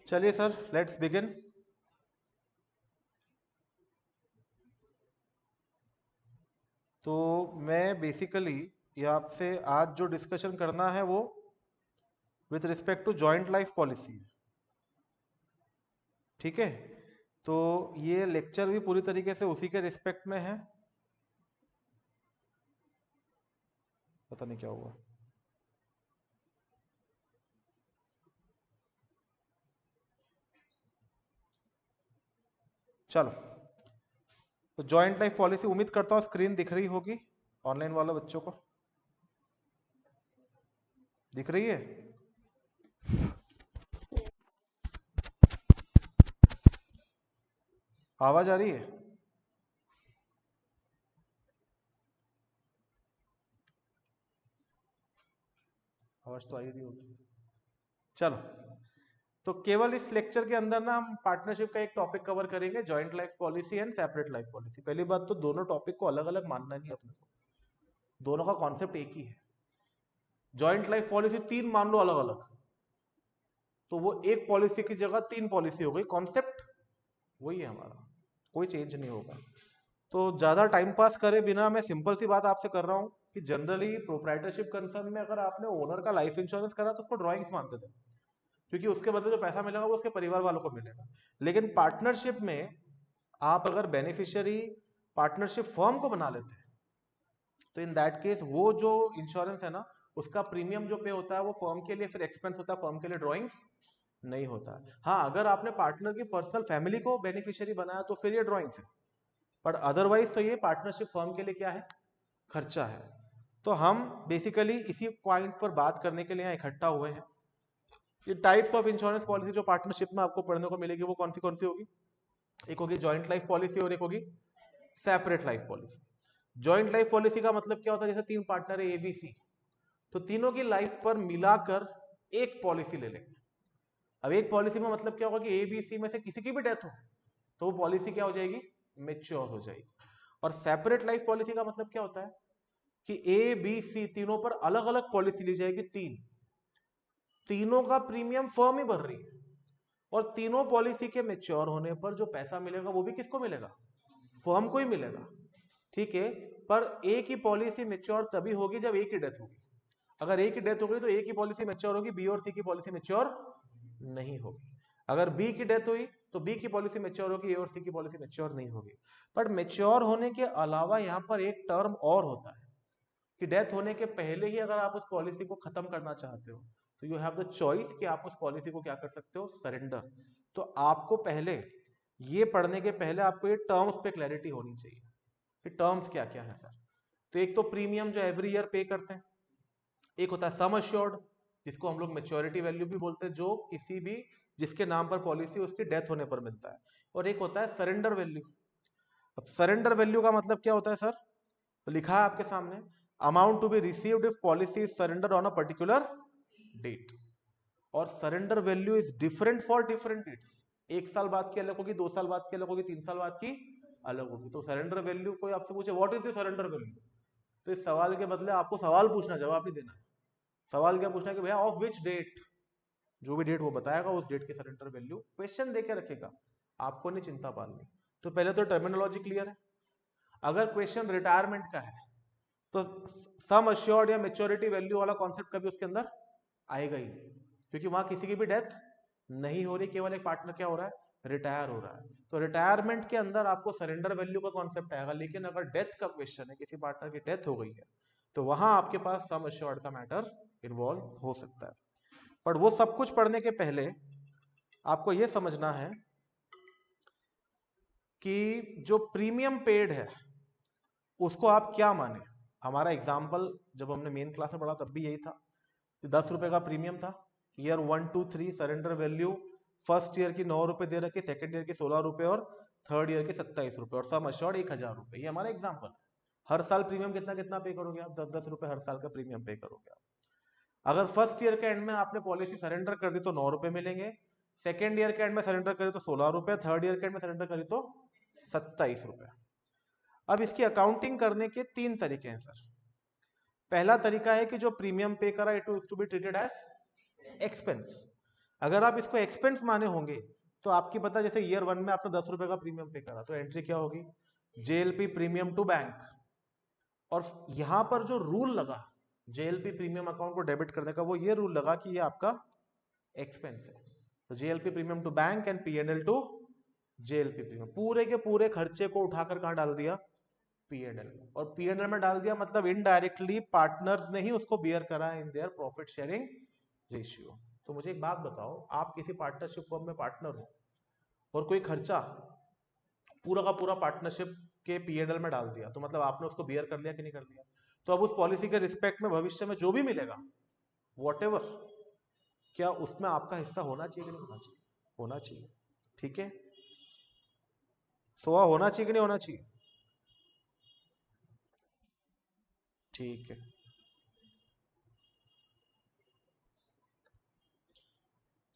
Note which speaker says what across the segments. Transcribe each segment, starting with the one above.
Speaker 1: चलिए sir, let's begin. तो मैं बेसिकली ये आपसे आज जो डिस्कशन करना है वो with respect to joint life policy, ठीक है। तो ये लेक्चर भी पूरी तरीके से उसी के रिस्पेक्ट में है। पता नहीं क्या हुआ। चलो, तो जॉइंट लाइफ पॉलिसी उम्मीद करता हूँ स्क्रीन दिख रही होगी ऑनलाइन वाले बच्चों को। दिख रही है? आवाज आ रही है? आवाज तो आ ही रही होगी। चलो, तो केवल इस लेक्चर के अंदर ना हम पार्टनरशिप का एक टॉपिक कवर करेंगे, joint life policy and separate life policy. पहली बात तो दोनों टॉपिक को अलग अलग मानना नहीं अपने को, दोनों का कॉन्सेप्ट एक ही है। जॉइंट लाइफ पॉलिसी तीन मान लो अलग अलग, तो वो एक पॉलिसी की जगह तीन पॉलिसी हो गई, कॉन्सेप्ट वही है हमारा, कोई चेंज नहीं होगा। तो ज्यादा टाइम पास करे बिना मैं सिंपल सी बात आपसे कर रहा हूं कि जनरली प्रोप्राइटरशिप कंसर्न में अगर आपने ओनर का लाइफ इंश्योरेंस करा तो उसको ड्रॉइंग्स मानते थे, क्योंकि उसके बदले जो पैसा मिलेगा वो उसके परिवार वालों को मिलेगा। लेकिन पार्टनरशिप में आप अगर बेनिफिशियरी पार्टनरशिप फर्म को बना लेते हैं तो इन दैट केस वो जो इंश्योरेंस है ना, उसका प्रीमियम जो पे होता है वो फर्म के लिए फिर एक्सपेंस होता है, फर्म के लिए ड्रॉइंग्स नहीं होता है। हाँ, अगर आपने पार्टनर की पर्सनल फैमिली को बेनिफिशियरी बनाया तो फिर ये ड्रॉइंग्स है, पर अदरवाइज तो ये पार्टनरशिप फर्म के लिए क्या है, खर्चा है। तो हम बेसिकली इसी पॉइंट पर बात करने के लिए यहाँ इकट्ठा हुए हैं। ये टाइप्स ऑफ इंश्योरेंस पॉलिसी जो पार्टनरशिप में आपको पढ़ने को मिलेगी वो कौन सी होगी? एक होगी जॉइंट लाइफ पॉलिसी और एक होगी separate life policy. Joint life policy का मतलब क्या होता है? जैसे तीन पार्टनर है एबीसी, तो तीनों की लाइफ पर मिलाकर एक पॉलिसी ले लेंगे। अब एक पॉलिसी में मतलब क्या होगा कि एबीसी में से किसी की भी डेथ हो तो वो पॉलिसी क्या हो जाएगी, मेच्योर हो जाएगी। और सेपरेट लाइफ पॉलिसी का मतलब क्या होता है कि ए बी सी तीनों पर अलग अलग पॉलिसी ली जाएगी, तीनों का प्रीमियम फर्म ही भर रही है, और तीनों पॉलिसी के मेच्योर होने पर जो पैसा मिलेगा वो भी किसको मिलेगा, फर्म को ही मिलेगा, ठीक है। पर ए की पॉलिसी मेच्योर तभी होगी जब ए की डेथ होगी। अगर ए की डेथ हो गई तो ए की पॉलिसी मेच्योर होगी, बी और सी की पॉलिसी मेच्योर नहीं होगी। अगर बी की डेथ हुई तो बी की पॉलिसी मेच्योर होगी, ए और सी की पॉलिसी मेच्योर नहीं होगी। बट मेच्योर होने के अलावा यहां पर एक टर्म और होता है कि डेथ होने के पहले ही अगर आप उस पॉलिसी को खत्म करना चाहते हो तो यू हैव द चॉइस कि आप उस पॉलिसी को क्या कर सकते हो, सरेंडर। तो आपको पहले ये पढ़ने के पहले आपको ये टर्म्स पे क्लैरिटी होनी चाहिए कि टर्म्स क्या क्या है सर। तो एक तो प्रीमियम जो एवरी ईयर पे करते हैं, एक होता है सम अश्योर्ड जिसको हम लोग मेच्योरिटी वैल्यू भी बोलते हैं, जो किसी भी जिसके नाम पर पॉलिसी उसकी डेथ होने पर मिलता है, और एक होता है सरेंडर वैल्यू। अब सरेंडर वैल्यू का मतलब क्या होता है सर? तो लिखा है आपके सामने, amount to be received if policy is surrender on a particular date. और surrender value is different for different dates. एक साल बाद की अलग होगी, 2 साल बाद की अलग होगी, 3 साल बाद की अलग होगी। तो सरेंडर वैल्यू कोई आपसे पूछे what is the surrender value, तो इस सवाल के बदले आपको सवाल पूछना, जवाब नहीं देना है। सवाल क्या पूछना है कि भैया ऑफ विच डेट, जो भी डेट वो बताएगा उस डेट की सरेंडर वैल्यू क्वेश्चन देके रखेगा, आपको नहीं चिंता पालनी। तो पहले तो टर्मिनोलॉजी क्लियर है। अगर क्वेश्चन रिटायरमेंट का है तो सम अश्योर्ड या मेच्योरिटी वैल्यू वाला कॉन्सेप्ट कभी उसके अंदर आएगा ही नहीं, क्योंकि वहां किसी की भी डेथ नहीं हो रही, केवल एक पार्टनर क्या हो रहा है, रिटायर हो रहा है। तो रिटायरमेंट के अंदर आपको सरेंडर वैल्यू का कॉन्सेप्ट आएगा, लेकिन अगर डेथ का क्वेश्चन है, किसी पार्टनर की डेथ हो गई है, तो वहां आपके पास सम अश्योर्ड का मैटर इन्वॉल्व हो सकता है। पर वो सब कुछ पढ़ने के पहले आपको यह समझना है कि जो प्रीमियम पेड है उसको आप क्या माने। हमारा एग्जाम्पल जब हमने मेन क्लास में पढ़ा तब भी यही था कि 10 रुपए का प्रीमियम था, year 1 2 3 surrender value first year की 9 रुपए दे रखी, सेकंड ईयर की 16 रुपए और थर्ड ईयर के 27 रुपए, और सम अश्योर्ड 1,000 रुपए। ये हमारा एग्जाम्पल है। हर साल प्रीमियम कितना कितना पे करोगे आप? 10 10 रुपए हर साल का प्रीमियम पे करोगे आप। अगर फर्स्ट ईयर के एंड में आपने पॉलिसी सरेंडर कर दी तो 9 रुपए मिलेंगे, सेकेंड ईयर के एंड में सरेंडर करी तो 16 रुपए, थर्ड ईयर के एंड में सरेंडर करी तो 27 रुपए। अब इसकी अकाउंटिंग करने के तीन तरीके हैं सर। पहला तरीका है कि जो प्रीमियम पे करा it is to be treated as expense. अगर आप इसको एक्सपेंस माने होंगे तो आपकी पता, जैसे ईयर 1 में आपने 10 रुपए का प्रीमियम पे करा, तो एंट्री क्या होगी, जेएलपी प्रीमियम टू बैंक। और यहां पर जो रूल लगा जेएलपी प्रीमियम अकाउंट को डेबिट करने का, वो ये रूल लगा कि ये आपका एक्सपेंस है। तो JLP premium to bank and PNL to JLP premium, पूरे के पूरे खर्चे को उठाकर कहां डाल दिया, पीएनएल में। और पीएनएल में डाल दिया मतलब इनडायरेक्टली पार्टनर्स ने ही उसको बियर करा in their profit sharing ratio. तो मुझे एक बात बताओ, आप किसी पार्टनरशिप फर्म में पार्टनर हो और कोई खर्चा पूरा का पूरा पार्टनरशिप के पीएनएल में डाल दिया, तो मतलब आपने उसको बियर कर लिया कि नहीं कर लिया। तो अब उस पॉलिसी के रिस्पेक्ट में भविष्य में जो भी मिलेगा वॉट, क्या उसमें आपका हिस्सा होना चाहिए कि नहीं होना चाहिए, होना चाहिए। ठीक है, तो होना चाहिए कि नहीं होना चाहिए, ठीक है।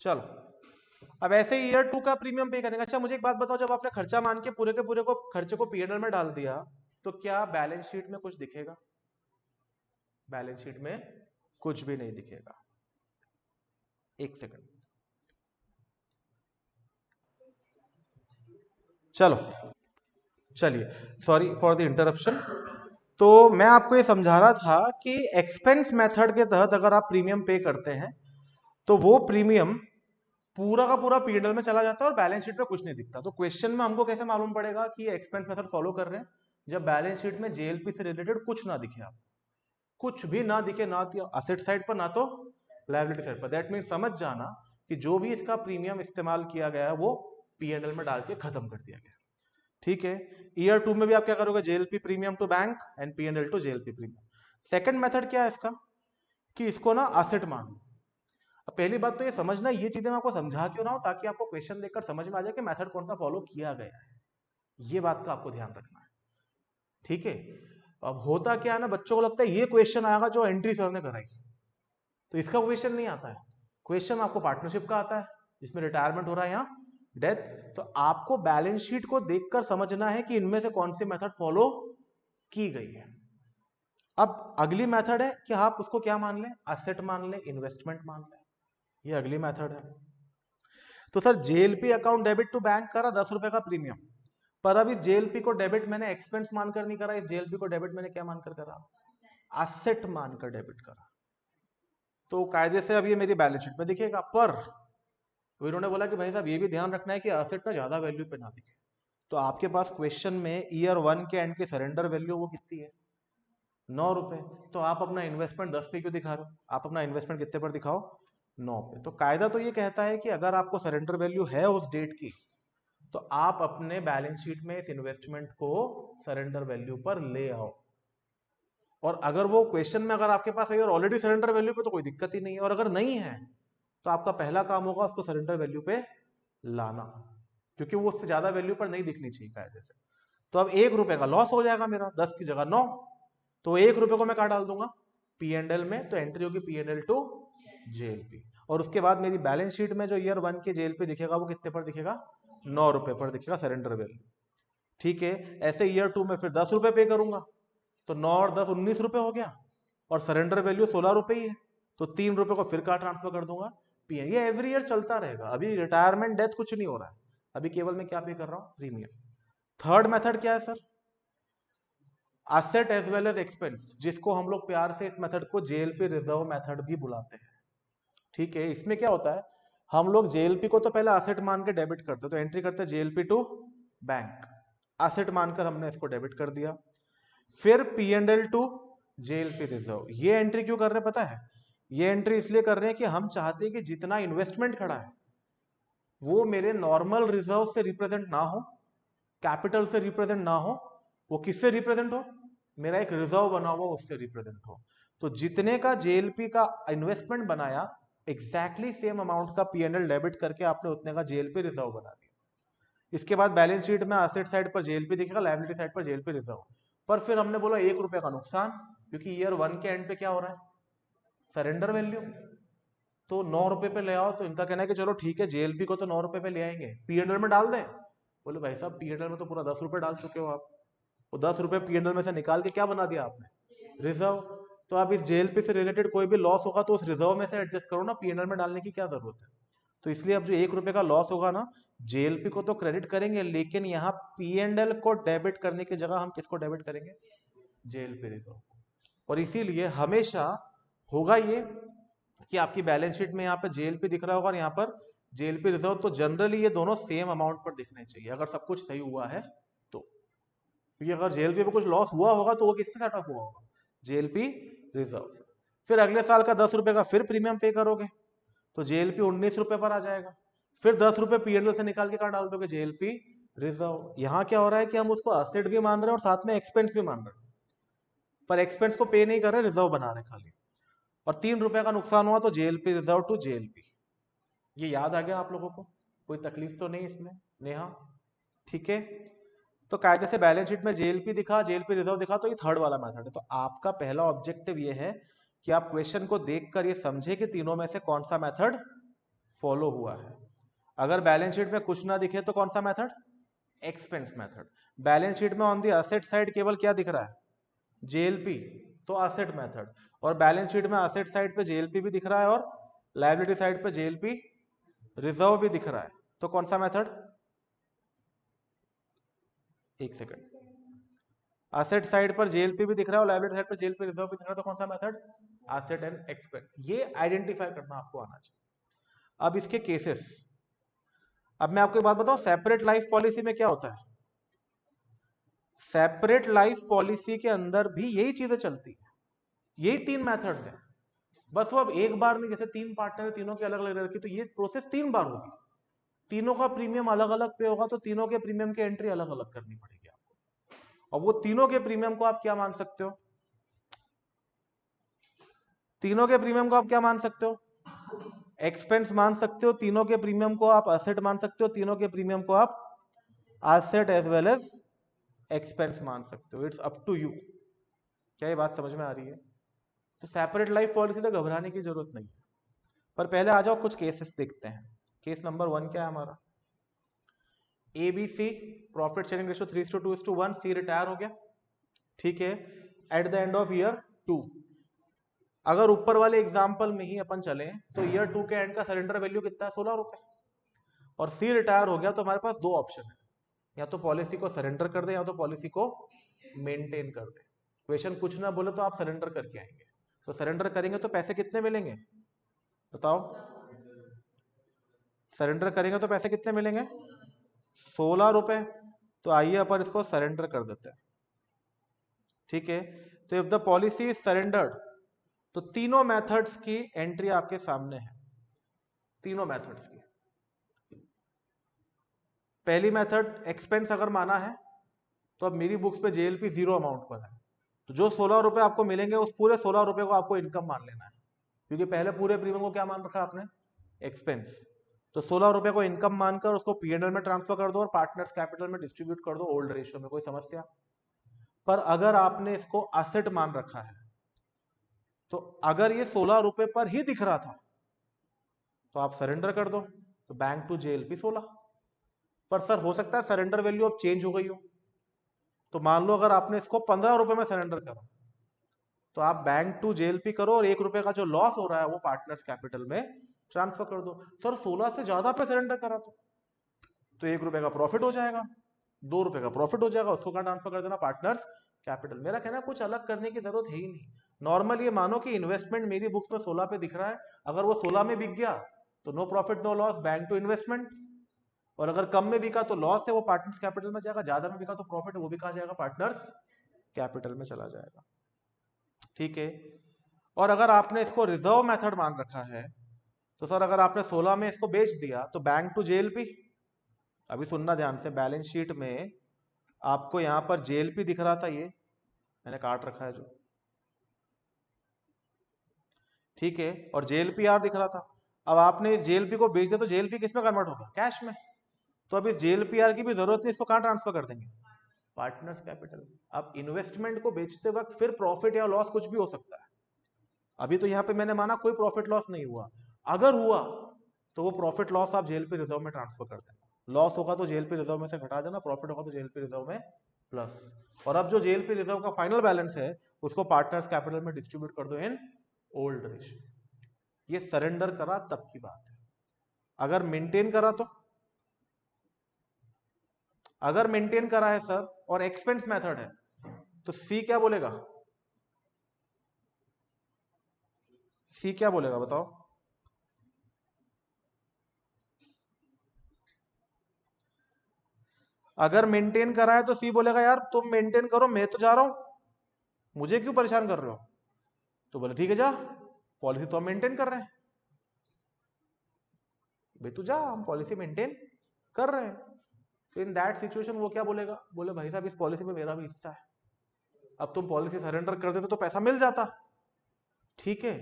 Speaker 1: चलो, अब ऐसे ईयर 2 का प्रीमियम पे करेंगे। अच्छा मुझे एक बात बताओ, जब आपने खर्चा मान के पूरे के पूरे को खर्चे को पीएनएल में डाल दिया, तो क्या बैलेंस शीट में कुछ दिखेगा, बैलेंस शीट में कुछ भी नहीं दिखेगा। एक सेकंड, चलो चलिए, सॉरी फॉर द इंटरप्शन। तो मैं आपको ये समझा रहा था कि एक्सपेंस मेथड के तहत अगर आप प्रीमियम पे करते हैं तो वो प्रीमियम पूरा का पूरा पीएनएल में चला जाता है और बैलेंस शीट में कुछ नहीं दिखता। तो क्वेश्चन में हमको कैसे मालूम पड़ेगा कि ये एक्सपेंस मेथड फॉलो कर रहे हैं, जब बैलेंस शीट में जेएलपी से रिलेटेड कुछ ना दिखे, आप कुछ भी ना दिखे, ना असेट साइड पर ना तो लायबिलिटी साइड पर। दैट मीन समझ जाना कि जो भी इसका प्रीमियम इस्तेमाल किया गया है वो पीएनएल में डाल के खत्म कर दिया गया। ठीक है, ईयर 2 में भी आप क्या करोगे, JLP premium to bank and PNL to JLP premium. Second method क्या है इसका, कि इसको ना असेट मान लो। अब पहली बात तो ये समझना, ये चीजें मैं आपको समझा क्यों रहा हूं, ताकि आपको क्वेश्चन देखकर समझ में आ जाए कि मेथड कौन सा फॉलो किया गया है। ये बात का आपको ध्यान रखना है, ठीक है। अब होता क्या है ना, बच्चों को लगता है ये क्वेश्चन आएगा जो एंट्री सर ने कराई, तो इसका क्वेश्चन नहीं आता है। क्वेश्चन आपको पार्टनरशिप का आता है, जिसमें रिटायरमेंट हो रहा है, यहाँ डेथ। तो आपको बैलेंस शीट को देखकर समझना है कि इनमें से कौन सी मेथड फॉलो की गई है। अब अगली मेथड है कि आप उसको क्या मान लें, असेट मान लें, इन्वेस्टमेंट मान लें, ये अगली मेथड है। तो sir JLP account debit to bank करा 10 रुपए का प्रीमियम, पर अब इस जेएलपी को डेबिट मैंने एक्सपेंस मानकर नहीं करा, इस जेएलपी को डेबिट मैंने क्या मानकर करा, असेट मानकर डेबिट करा। तो कायदे से अब ये मेरी बैलेंस शीट में दिखेगा, पर इन्होंने बोला कि भाई साहब ये भी ध्यान रखना है कि असेट ना ज्यादा वैल्यू पे ना दिखे। तो आपके पास क्वेश्चन में ईयर 1 के एंड की सरेंडर वैल्यू वो कितनी है, 9 रुपए। तो आप अपना इन्वेस्टमेंट 10 पे क्यों दिखा रहे हो, आप अपना इन्वेस्टमेंट कितने पर दिखाओ, 9 पे। तो कायदा तो ये कहता है कि अगर आपको सरेंडर वैल्यू है उस डेट की, तो आप अपने बैलेंस शीट में इस इन्वेस्टमेंट को सरेंडर वैल्यू पर ले आओ। और अगर वो क्वेश्चन में अगर आपके पास अगर ऑलरेडी सरेंडर वैल्यू पे तो कोई दिक्कत ही नहीं है, और अगर नहीं है तो आपका पहला काम होगा उसको सरेंडर वैल्यू पे लाना, क्योंकि वो उससे ज्यादा वैल्यू पर नहीं दिखनी चाहिए कायदे से। तो अब 1 रुपए का लॉस हो जाएगा मेरा, 10 की जगह 9, तो 1 रुपए को मैं कहा डाल दूंगा, पीएनएल में। तो एंट्री होगी पीएनएल टू जेएलपी, और उसके बाद मेरी बैलेंस शीट में जो ईयर 1 के जेएलपी दिखेगा वो कितने पर दिखेगा, 9 रुपए पर दिखेगा सरेंडर वैल्यू। ठीक है, ऐसे ईयर 2 में फिर 10 रुपए पे करूंगा, तो 9 और 10 19 रुपए हो गया, और सरेंडर वैल्यू 16 रुपए ही है, तो 3 रुपए को फिर कहा ट्रांसफर कर दूंगा पीएन। ये एवरी ईयर चलता रहेगा, अभी रिटायरमेंट डेथ कुछ नहीं हो रहा है, अभी केवल मैं क्या पे कर रहा हूं, प्रीमियम। थर्ड मेथड क्या है sir, asset as well as expense, जिसको हम लोग प्यार से इस मेथड को जेएलपी रिजर्व मेथड भी बुलाते हैं। ठीक है, इसमें क्या होता है, हम लोग जेएलपी को तो पहले असेट मान के डेबिट करते, तो एंट्री करते जेएलपी टू बैंक, असेट मानकर हमने इसको डेबिट कर दिया। फिर पीएनएल टू जेएलपी रिजर्व, ये एंट्री क्यों कर रहे हैं पता है, ये एंट्री इसलिए कर रहे हैं कि हम चाहते हैं कि जितना इन्वेस्टमेंट खड़ा है वो मेरे नॉर्मल रिजर्व से रिप्रेजेंट ना हो, कैपिटल से रिप्रेजेंट ना हो, वो किससे रिप्रेजेंट हो, मेरा एक रिजर्व बना हुआ उससे रिप्रेजेंट हो। तो जितने का जेएलपी का इन्वेस्टमेंट बनाया, एग्जैक्टली सेम अमाउंट का पीएनएल डेबिट करके आपने उतने का जेएलपी रिजर्व बना दिया। इसके बाद बैलेंस शीट में असेट साइड पर जेएलपी दिखेगा, लायबिलिटी साइड पर जेएलपी रिजर्व। पर फिर हमने बोला 1 रुपए का नुकसान, क्योंकि ईयर 1 के एंड पे क्या हो रहा है, सरेंडर वैल्यू। तो 9 रुपए पे ले आओ, तो इनका कहना है कि चलो ठीक है जेएलपी को तो 9 रुपए पे ले आएंगे, पीएनएल में डाल दें। बोले भाई साहब पीएनएल में तो पूरा 10 रुपए डाल चुके हो आप, वो 10 रुपए पीएनएल में से निकाल के क्या बना दिया आपने, रिजर्व। तो आप इस जेएलपी से रिलेटेड कोई भी लॉस होगा तो उस रिजर्व में से एडजस्ट करो ना, पीएनएल में डालने की क्या जरूरत है। तो इसलिए अब जो 1 रुपए का लॉस होगा ना, जेएलपी को तो क्रेडिट करेंगे, लेकिन यहाँ पी&एल को डेबिट करने की जगह हम किसको डेबिट करेंगे? JLP reserve. और इसीलिए हमेशा होगा ये कि आपकी बैलेंस शीट में यहाँ पे जेएलपी दिख रहा होगा और यहाँ पर जेएलपी रिजर्व, तो जनरली ये दोनों सेम अमाउंट पर दिखने चाहिए अगर सब कुछ सही हुआ है तो। क्योंकि अगर जेएलपी पे कुछ लॉस हुआ होगा तो वो किससे सेट ऑफ हुआ होगा? जेएलपी रिजर्व से। फिर अगले साल का 10 रुपए का फिर प्रीमियम पे करोगे तो जेएलपी 19 रुपए पर आ जाएगा। फिर 10 रुपए पीएनएल से निकाल के कहाँ डाल दोगे? JLP reserve. यहाँ क्या हो रहा है कि हम उसको असेट भी मान रहे हैं और साथ में एक्सपेंस भी मान रहे हैं, पर एक्सपेंस को पे नहीं कर रहे, रिजर्व बना रहे खाली। और 3 रुपए का नुकसान हुआ तो जेएलपी रिजर्व टू जेएलपी। ये याद आ गया आप लोगों को? कोई तकलीफ तो नहीं इसमें नेहा? ठीक है। तो कायदे से बैलेंस शीट में जेएलपी दिखा, जेएलपी रिजर्व दिखा, तो ये थर्ड वाला मेथड है। तो आपका पहला ऑब्जेक्टिव ये है कि आप क्वेश्चन को देखकर ये समझे कि तीनों में से कौन सा मेथड फॉलो हुआ है। अगर बैलेंस शीट में कुछ ना दिखे तो कौन सा method? Expense method. Balance sheet में ऑन दी असेट साइड केवल क्या दिख रहा है? जेएलपी, तो असेट मेथड। और बैलेंस शीट में असेट साइड पे जेएलपी भी दिख रहा है और लायबिलिटी साइड पे जेएलपी रिजर्व भी दिख रहा है, तो कौन सा मेथड? एक सेकंड। असेट साइड पर जेएलपी भी दिख रहा है और लायबिलिटी साइड पर जेएलपी रिजर्व भी दिख रहा है, तो कौन सा मेथड? Asset and expense. ये आइडेंटिफाई करना आपको आना चाहिए। अब इसके केसेस, अब मैं आपको एक बात बताऊं, सेपरेट लाइफ पॉलिसी में क्या होता है? सेपरेट लाइफ पॉलिसी के अंदर भी यही चीजें चलती है, यही 3 मेथड्स हैं। बस वो अब एक बार नहीं, जैसे 3 पार्टनर है, तीनों के अलग अलग रखी, तो ये प्रोसेस 3 बार होगी। तीनों का प्रीमियम अलग अलग पे होगा, तो तीनों के प्रीमियम की एंट्री अलग अलग करनी पड़ेगी आपको। और वो तीनों के प्रीमियम को आप क्या मान सकते हो? तीनों के प्रीमियम को आप क्या मान सकते हो? एक्सपेंस मान सकते हो। तीनों के प्रीमियम को आप असेट मान सकते हो। तीनों के प्रीमियम को आप asset as well as expense मान सकते हो। It's up to you. क्या ये बात समझ में आ रही है? तो सेपरेट लाइफ पॉलिसी से घबराने की जरूरत नहीं है। पर पहले आ जाओ कुछ केसेस देखते हैं। केस नंबर 1 क्या है हमारा? ABC profit sharing ratio 3:2:1, C retire हो गया, ठीक है, at the end of year 2। अगर ऊपर वाले एग्जाम्पल में ही अपन चले तो ईयर 2 के एंड का सरेंडर वैल्यू कितना है? 16 रुपए। और सी रिटायर हो गया तो हमारे पास 2 ऑप्शन है, या तो पॉलिसी को सरेंडर कर दे या तो पॉलिसी को मेंटेन कर दे। क्वेश्चन कुछ ना बोले तो आप सरेंडर करके आएंगे। तो सरेंडर करेंगे तो पैसे कितने मिलेंगे बताओ? सरेंडर करेंगे तो पैसे कितने मिलेंगे? 16 रुपए। तो आइए अपन इसको सरेंडर कर देते हैं, ठीक है। तो if the policy is surrendered, तो तीनों मेथड्स की एंट्री आपके सामने है, तीनों मेथड्स की। पहली मेथड एक्सपेंस अगर माना है तो अब मेरी बुक्स पे जेएलपी 0 अमाउंट पर है, तो जो 16 रुपए आपको मिलेंगे उस पूरे 16 रुपए को आपको इनकम मान लेना है, क्योंकि पहले पूरे प्रीमियम को क्या मान रखा आपने? एक्सपेंस। तो 16 रुपए को इनकम मानकर उसको पीएनएल में ट्रांसफर कर दो और पार्टनर्स कैपिटल में डिस्ट्रीब्यूट कर दो ओल्ड रेशियो में, कोई समस्या? पर अगर आपने इसको असेट मान रखा है, तो अगर ये 16 रुपए पर ही दिख रहा था तो आप सरेंडर कर दो, तो बैंक टू जेएलपी 16। पर सर हो सकता है सरेंडर वैल्यू अब चेंज हो गई हो, तो मान लो अगर आपने इसको 15 रुपए में सरेंडर करा, तो आप बैंक टू जेएलपी करो और 1 रुपए का जो लॉस हो रहा है वो पार्टनर्स कैपिटल में ट्रांसफर कर दो। सर 16 से ज्यादा पे सरेंडर करा तो 1 रुपए का प्रॉफिट हो जाएगा, 2 रुपए का प्रॉफिट हो जाएगा, उसको कहाँ ट्रांसफर कर देना? Partners capital. मेरा कहना है कुछ अलग करने की जरूरत है ही नहीं। नॉर्मल ये मानो कि इन्वेस्टमेंट मेरी बुक्स में 16 पे दिख रहा है, अगर वो 16 में बिक गया तो no profit no loss, bank to investment. और अगर कम में बिका तो लॉस है, वो पार्टनर्स कैपिटल में जाएगा। ज्यादा में बिका तो प्रॉफिट है, वो भी कहाँ जाएगा? पार्टनर्स कैपिटल में चला जाएगा, ठीक है। और अगर आपने इसको रिजर्व मेथड मान रखा है, तो सर अगर आपने 16 में इसको बेच दिया तो बैंक टू जेएलपी। अभी सुनना ध्यान से, बैलेंस शीट में आपको यहां पर जेएलपी दिख रहा था, ये मैंने काट रखा है जो, ठीक है, और जेएलपीआर दिख रहा था। अब आपने इस जेएलपी को बेच दिया तो जेएलपी किस में कन्वर्ट होगा? कैश में। तो अब इस जेएलपीआर की भी जरूरत नहीं, इसको कहां ट्रांसफर कर देंगे? Partners capital. अब इन्वेस्टमेंट को बेचते वक्त फिर प्रॉफिट या लॉस कुछ भी हो सकता है। अभी तो यहाँ पे मैंने माना कोई प्रॉफिट लॉस नहीं हुआ, अगर हुआ तो वो प्रॉफिट लॉस आप जेएलपी रिजर्व में ट्रांसफर कर देना। लॉस होगा तो जेएलपी रिजर्व में से घटा देना, प्रॉफिट होगा तो जेएलपी रिजर्व में प्लस। और अब जो जेएलपी रिजर्व का फाइनल बैलेंस है उसको पार्टनर्स कैपिटल में डिस्ट्रीब्यूट कर दो इन ओल्ड रेशियो। ये सरेंडर करा तब की बात है। अगर मेंटेन करा तो, अगर मेंटेन करा है सर और एक्सपेंस मेथड है तो सी क्या बोलेगा, सी क्या बोलेगा बताओ। अगर मेंटेन करा है तो सी बोलेगा यार तुम मेंटेन करो, मैं तो जा रहा हूं, मुझे क्यों परेशान कर रहे हो। तो बोले ठीक है जा, पॉलिसी तो हम मेंटेन कर रहे हैं, भाई तू जा, हम पॉलिसी मेंटेन कर रहे हैं। तो इन दैट सिचुएशन वो क्या बोलेगा, बोले भाई साहब इस पॉलिसी में मेरा भी हिस्सा है, अब तुम पॉलिसी सरेंडर कर देते तो पैसा मिल जाता, ठीक है,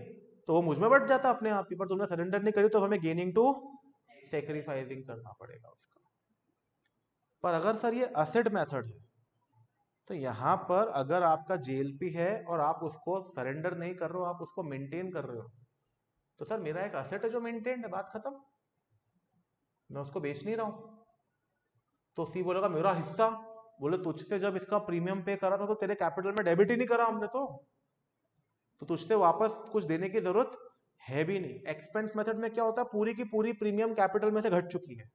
Speaker 1: तो वो मुझ में बढ़ जाता अपने आप ही, पर तुमने सरेंडर नहीं करी तो हमें गेनिंग टू सेक्रीफाइसिंग करना पड़ेगा उसका। पर अगर सर ये असेट मेथड है तो यहां पर अगर आपका जेएलपी है और आप उसको सरेंडर नहीं कर रहे हो, आप उसको मेंटेन कर रहे हो, तो सर मेरा एक असेट है जो मेंटेन है, बात खत्म, मैं उसको बेच नहीं रहा हूं। तो सी बोलेगा मेरा हिस्सा, बोले तुझसे जब इसका प्रीमियम पे करा था तो तेरे कैपिटल में डेबिट ही नहीं करा हमने, तो तुझसे वापस कुछ देने की जरूरत है भी नहीं। एक्सपेंस मेथड में क्या होता है, पूरी की पूरी प्रीमियम कैपिटल में से घट चुकी है,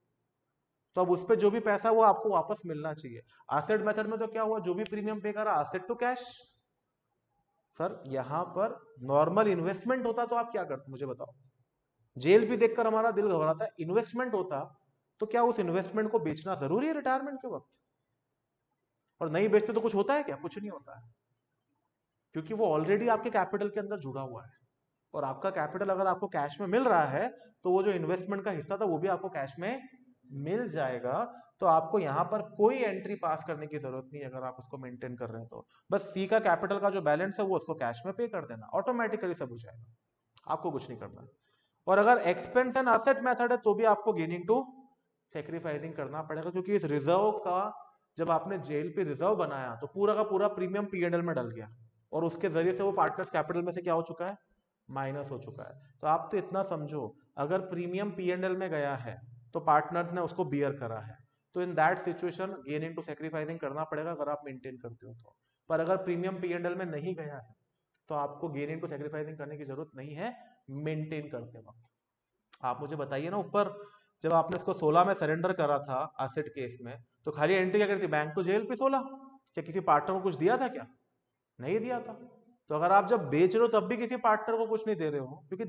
Speaker 1: तो अब उस पर जो भी पैसा वो आपको वापस मिलना चाहिए। एसेट मेथड में तो क्या हुआ, जो भी प्रीमियम पे करा एसेट टू कैश। सर यहां पर नॉर्मल इन्वेस्टमेंट होता तो आप क्या करते मुझे बताओ, जेल भी देखकर हमारा दिल घबराता है, इन्वेस्टमेंट होता तो क्या उस इन्वेस्टमेंट को बेचना जरूरी है रिटायरमेंट के वक्त, और नहीं बेचते तो कुछ होता है क्या, कुछ नहीं होता है, क्योंकि वो ऑलरेडी आपके कैपिटल के अंदर जुड़ा हुआ है, और आपका कैपिटल अगर आपको कैश में मिल रहा है तो वो जो इन्वेस्टमेंट का हिस्सा था वो भी आपको कैश में मिल जाएगा। तो आपको यहां पर कोई एंट्री पास करने की जरूरत नहीं है अगर आप उसको मेंटेन कर रहे हैं तो, बस सी का कैपिटल का जो बैलेंस है वो उसको कैश में पे कर देना, ऑटोमेटिकली सब हो जाएगा, आपको कुछ नहीं करना। और अगर एक्सपेंस एंड असेट मेथड है तो भी आपको गेनिंग टू सेक्रीफाइसिंग करना पड़ेगा, क्योंकि इस रिजर्व का जब आपने जेल पे रिजर्व बनाया तो पूरा का पूरा प्रीमियम पीएनएल में डल गया, और उसके जरिए से वो पार्टनर्स कैपिटल में से क्या हो चुका है, माइनस हो चुका है। तो आप तो इतना समझो, अगर प्रीमियम पीएनएल में गया है तो पार्टनर ने उसको बियर करा है, तो in that situation gaining to sacrificing करना पड़ेगा अगर आप मेंटेन करते हो तो। पर अगर प्रीमियम पीएनएल में नहीं गया है तो आपको गेनिंग टू सेक्रीफाइसिंग करने की जरूरत नहीं है मेंटेन करते वक्त। आप मुझे बताइए ना, ऊपर जब आपने इसको 16 में सरेंडर करा था एसेट केस में, तो खाली एंट्री क्या करती, बैंक टू जेल पे 16, क्या किसी पार्टनर को कुछ दिया था क्या, नहीं दिया था। तो अगर आप जब बेच रहे हो तब भी किसी पार्टनर को कुछ नहीं दे रहे हो, क्योंकि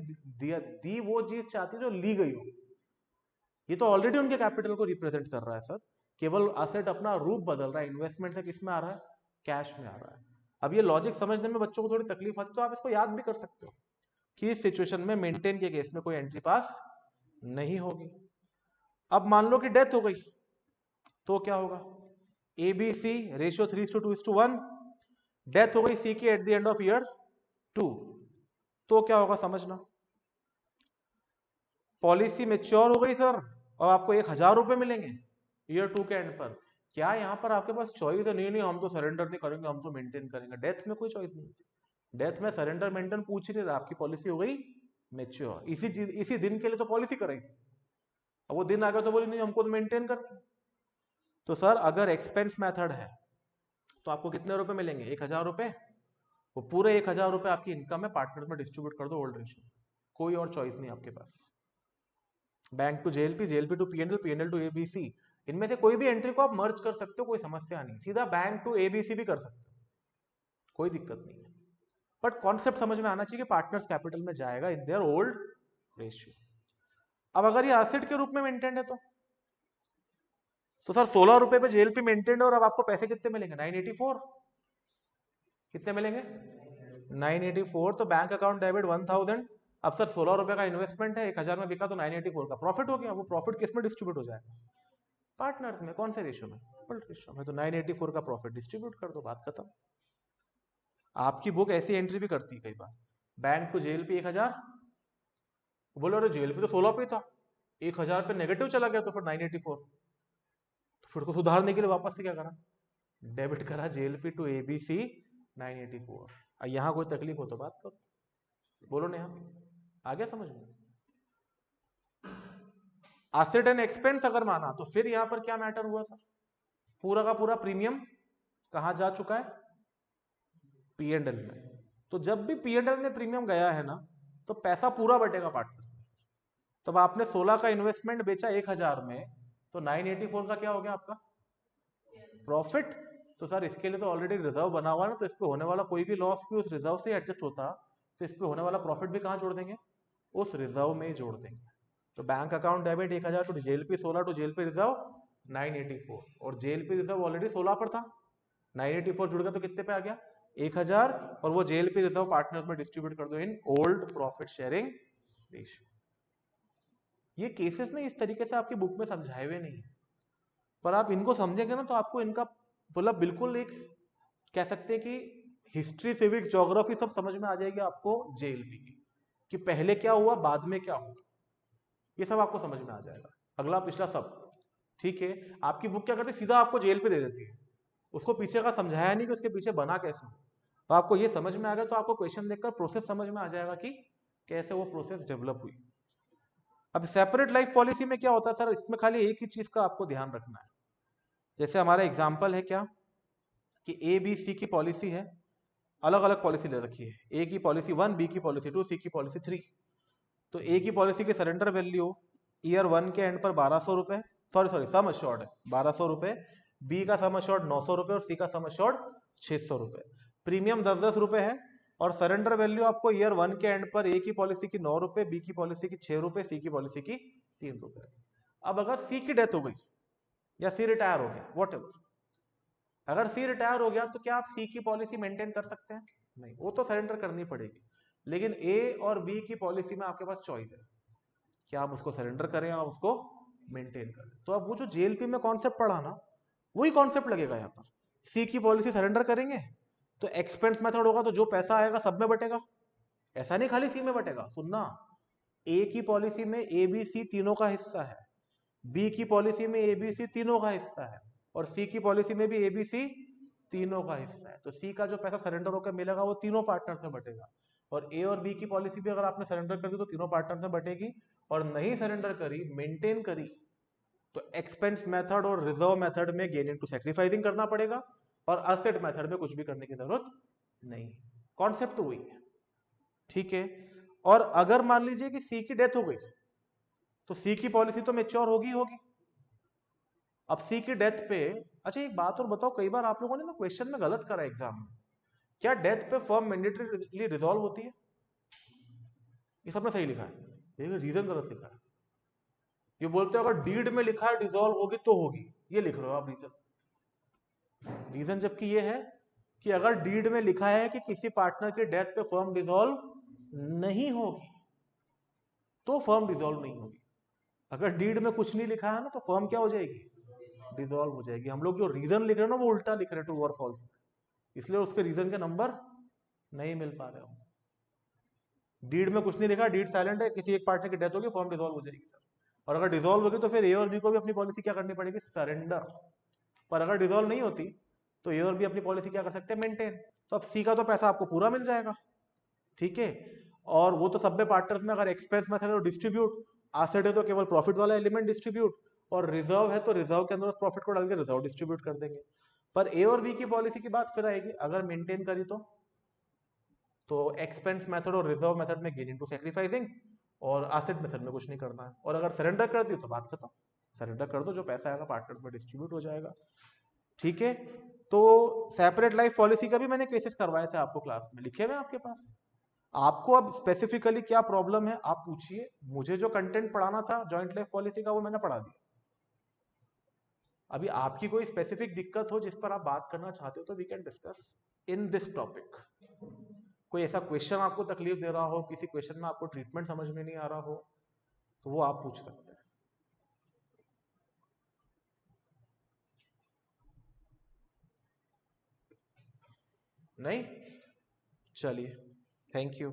Speaker 1: दी वो चीज चाहती है जो ली गई हो, ये तो ऑलरेडी उनके कैपिटल को रिप्रेजेंट कर रहा है सर, केवल असेट अपना रूप बदल रहा है, इन्वेस्टमेंट से किस में आ रहा है, कैश में आ रहा है। अब ये लॉजिक समझने में बच्चों को थोड़ी तकलीफ आती है, तो आप इसको याद भी कर सकते हो कि इस सिचुएशन में मेंटेन के केस में कोई एंट्री पास नहीं होगी। अब मान लो कि डेथ हो गई तो क्या होगा, एबीसी रेशियो 3:2:1, डेथ हो गई सी की eight the end of year 2, तो क्या होगा समझना, पॉलिसी मेच्योर हो गई सर और आपको 1,000 रुपए मिलेंगे ईयर 2 के एंड पर। क्या यहाँ पर आपके पास चॉइस है, नहीं नहीं हम तो सरेंडर नहीं करेंगे, हम तो मेंटेन करेंगे। डेथ में कोई चॉइस नहीं होती, डेथ में सरेंडर मेंटेन पूछ ही नहीं रहा, आपकी पॉलिसी हो गई मेच्योर, इसी दिन के लिए तो पॉलिसी कराई थी, अब वो दिन आ गया तो बोली नहीं हमको तो मेंटेन करते। तो सर अगर एक्सपेंस मेथड है तो आपको कितने रुपए मिलेंगे, 1,000 रुपए, वो पूरे 1,000 रुपए आपकी इनकम है पार्टनर में डिस्ट्रीब्यूट कर दो ओल्ड रेशियो, कोई और चॉइस नहीं आपके पास। Bank to JLP, JLP to PNL, PNL to ABC, इनमें से कोई भी एंट्री को आप मर्ज कर सकते हो, कोई समस्या नहीं, सीधा बैंक टू एबीसी भी कर सकते हो, कोई दिक्कत नहीं है। बट कॉन्सेप्ट समझ में आना चाहिए कि पार्टनर्स कैपिटल में जाएगा इन देयर ओल्ड रेशियो। अब अगर ये एसेट के रूप में मेंटेन है तो सर 16 रुपए पे जेएलपी मेंटेन है और अब आपको पैसे कितने मिलेंगे, 984, कितने मिलेंगे 984, तो बैंक अकाउंट डेबिट 1000। अब सर 16 रुपए का इन्वेस्टमेंट है, 1,000 में बिका तो 984 का प्रॉफिट हो गया, वो प्रॉफिट किस में डिस्ट्रीब्यूट हो जाएगा, पार्टनर्स में, कौन से रेशियो में, ओल्ड रेशियो में, तो 984 का प्रॉफिट डिस्ट्रीब्यूट कर दो, बात खत्म। आपकी बुक ऐसी एंट्री भी करती है कई बार, बैंक टू जेएलपी 1,000, बोलो अरे जेएलपी तो 16 पे था, 1,000 पे नेगेटिव चला गया तो फिर 984, तो फिर को सुधारने के लिए वापस से क्या करा, डेबिट करा जेएलपी टू एबीसी 984। यहां कोई तकलीफ हो तो बात करो, बोलो नेहा, आ गया समझ में। एसेट एंड एक्सपेंस अगर माना तो फिर यहां पर क्या मैटर हुआ सर, पूरा का पूरा प्रीमियम कहां जा चुका है, पीएनएल में। तो जब भी पीएनएल में प्रीमियम गया है ना तो पैसा पूरा बटेगा पार्टनर, तो अब आपने 16 का इन्वेस्टमेंट बेचा 1000 में, तो 984 का क्या हो गया आपका प्रॉफिट। तो सर इसके लिए तो ऑलरेडी रिजर्व बना हुआ है ना, तो इस पे होने वाला कोई भी लॉस भी उस रिजर्व से एडजस्ट होता, तो इस पे होने वाला प्रॉफिट भी कहाँ जोड़ देंगे, उस रिजर्व में ही जोड़ देंगे। तो bank account debit 1000 to JLP 16 to JLP reserve 984, और जेएलपी रिजर्व ऑलरेडी 16 पर था, 984 जुड़ गया तो कितने पे आ गया 1000, और वो जेएलपी रिजर्व पार्टनर्स में डिस्ट्रीब्यूट कर दो in old profit sharing ratio. ये केसेस ना इस तरीके से आपकी बुक में समझाए हुए नहीं है, पर आप इनको समझेंगे ना तो आपको इनका मतलब बिल्कुल एक कह सकते हैं कि हिस्ट्री सिविक्स ज्योग्राफी सब समझ में आ जाएगी आपको जेएलपी की, कि पहले क्या हुआ बाद में क्या हुआ, ये सब आपको समझ में आ जाएगा, अगला पिछला सब। ठीक है, आपकी बुक क्या करती है सीधा आपको जेल पे दे देती है, उसको पीछे का समझाया नहीं कि उसके पीछे बना कैसे, तो आपको ये समझ में आ गया तो आपको क्वेश्चन देखकर प्रोसेस समझ में आ जाएगा कि कैसे वो प्रोसेस डेवलप हुई। अब सेपरेट लाइफ पॉलिसी में क्या होता है सर, इसमें खाली एक ही चीज का आपको ध्यान रखना है। जैसे हमारा एग्जाम्पल है क्या कि ए बी सी की पॉलिसी है, अलग अलग पॉलिसी ले रखी है, ए की पॉलिसी 1, बी की पॉलिसी 2, सी की पॉलिसी 3। तो ए की पॉलिसी की सरेंडर वैल्यू ईयर 1 के एंड पर 1200 रुपए, सॉरी सम अश्योर्ड है 1200 रुपए, बी का सम अश्योर्ड 900 रुपए और सी का सम अश्योर्ड 600 रुपए, प्रीमियम 10-10 रुपए है, और सरेंडर वैल्यू आपको ईयर 1 के एंड पर ए की पॉलिसी की 9 रुपए, बी की पॉलिसी की 6 रुपए, सी की पॉलिसी की 3 रुपए। अब अगर सी की डेथ हो गई या सी रिटायर हो गया वॉट एवर, अगर सी रिटायर हो गया तो क्या आप सी की पॉलिसी मेंटेन कर सकते हैं, नहीं, वो तो सरेंडर करनी पड़ेगी। लेकिन ए और बी की पॉलिसी में आपके पास चॉइस है कि आप उसको सरेंडर करें या उसको मेंटेन करें। तो अब वो जो जेएलपी में कॉन्सेप्ट पढ़ा ना, वही कॉन्सेप्ट लगेगा यहाँ पर। सी की पॉलिसी सरेंडर करेंगे तो एक्सपेंस मेथड होगा, तो जो पैसा आएगा सब में बटेगा, ऐसा नहीं खाली सी में बटेगा। सुनना, ए की पॉलिसी में ए बी सी तीनों का हिस्सा है, बी की पॉलिसी में ए बी सी तीनों का हिस्सा है, और सी की पॉलिसी में भी ए बी सी तीनों का हिस्सा है। तो सी का जो पैसा सरेंडर होकर मिलेगा वो तीनों पार्टनर्स में बटेगा, और ए और बी की पॉलिसी भी अगर आपने सरेंडर कर दी तो तीनों पार्टनर्स में बटेगी, और नहीं सरेंडर करी मेंटेन करी तो एक्सपेंस मेथड और रिजर्व मेथड में गेन इनटू सैक्रिफाइसिंग करना पड़ेगा, और असेट मेथड में कुछ भी करने की जरूरत नहीं। कॉन्सेप्ट तो वही है, ठीक है। और अगर मान लीजिए कि सी की डेथ हो गई तो सी की पॉलिसी तो मेच्योर होगी होगी। अब सी की डेथ पे, अच्छा एक बात और बताओ, कई बार आप लोगों ने ना क्वेश्चन में गलत करा एग्जाम में, क्या डेथ पे फर्म मैंडेटरी रिजॉल्व होती है, ये सबने सही लिखा है, लेकिन रीजन गलत लिखा है। ये बोलते हैं अगर डीड में लिखा है डिसॉल्व होगी तो होगी, ये लिख रहे हो आप रीजन। रीजन जबकि ये है कि अगर डीड में लिखा है कि किसी पार्टनर की डेथ पे फर्म डिसॉल्व नहीं होगी तो फर्म डिसॉल्व नहीं होगी, अगर डीड में कुछ नहीं लिखा है ना तो फर्म क्या हो जाएगी, डिसॉल्व हो जाएगी। हम लोग जो रीजन लिख रहे हैं ना वो उल्टा लिख रहे हैं, ट्रू और फॉल्स, इसलिए उसके रीजन के नंबर नहीं मिल पा रहे हो। डीड में कुछ नहीं लिखा, डीड साइलेंट है, किसी एक पार्टनर की डेथ होगी फर्म डिसॉल्व हो जाएगी सर, और अगर डिसॉल्व होगी तो फिर ए और बी को भी अपनी पॉलिसी क्या करनी पड़ेगी, सरेंडर। पर अगर डिसॉल्व नहीं होती तो ए और बी अपनी पॉलिसी क्या कर सकते हैं, मेंटेन। तो अब सी का तो पैसा आपको पूरा मिल जाएगा, ठीक है। और वो तो सब में पार्टनर्स में अगर एक्सपेंस मेथड है तो डिस्ट्रीब्यूट, एसेट है तो केवल प्रॉफिट वाला एलिमेंट डिस्ट्रीब्यूट, और रिजर्व है तो रिजर्व के अंदर उस प्रॉफिट को डाल के रिजर्व डिस्ट्रीब्यूट कर देंगे। पर ए और बी की पॉलिसी की बात फिर आएगी, अगर मेंटेन करी तो एक्सपेंस मेथड और रिजर्व मेथड में गेन इनटू सैक्रिफाइसिंग, और एसेट मेथड में कुछ नहीं करना है। और अगर सरेंडर कर दी तो बात खत्म, सरेंडर कर दो, जो पैसा आएगा पार्टनर्स में डिस्ट्रीब्यूट हो जाएगा, ठीक है। तो सेपरेट लाइफ पॉलिसी का भी मैंने केसेस करवाए थे आपको क्लास में, लिखे हुए आपके पास। आपको अब स्पेसिफिकली क्या प्रॉब्लम है आप पूछिए, मुझे जो कंटेंट पढ़ाना था जॉइंट लाइफ पॉलिसी का वो मैंने पढ़ा दिया। अभी आपकी कोई स्पेसिफिक दिक्कत हो जिस पर आप बात करना चाहते हो तो we can discuss in this topic. कोई ऐसा क्वेश्चन आपको तकलीफ दे रहा हो, किसी क्वेश्चन में आपको ट्रीटमेंट समझ में नहीं आ रहा हो, तो वो आप पूछ सकते हैं। नहीं, चलिए, थैंक यू।